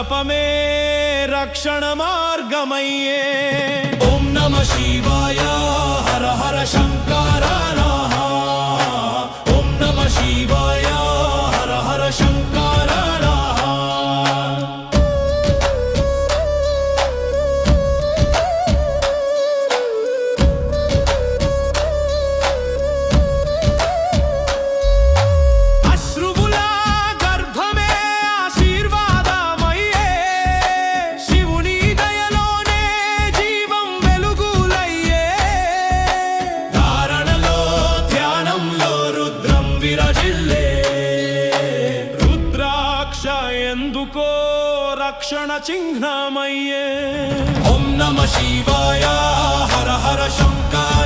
జపమే రక్షణ మార్గమయ్యే. ఓం నమ శివాయ హర హర శంకర నః. ఓం నమ శివాయ హర హర శంకర నః. అశ్రువుల గర్భమే ఆశీర్వాదమయ్యే. శివుని దయలోనే జీవం వెలుగులయ్యే. ధారణలో ధ్యానంలో రుద్రం విరజిల్లే. రుద్రాక్ష ఎందుకో రక్షణ చిహ్నమయ్యే. ఓం నమ శివాయ హర హర శంకర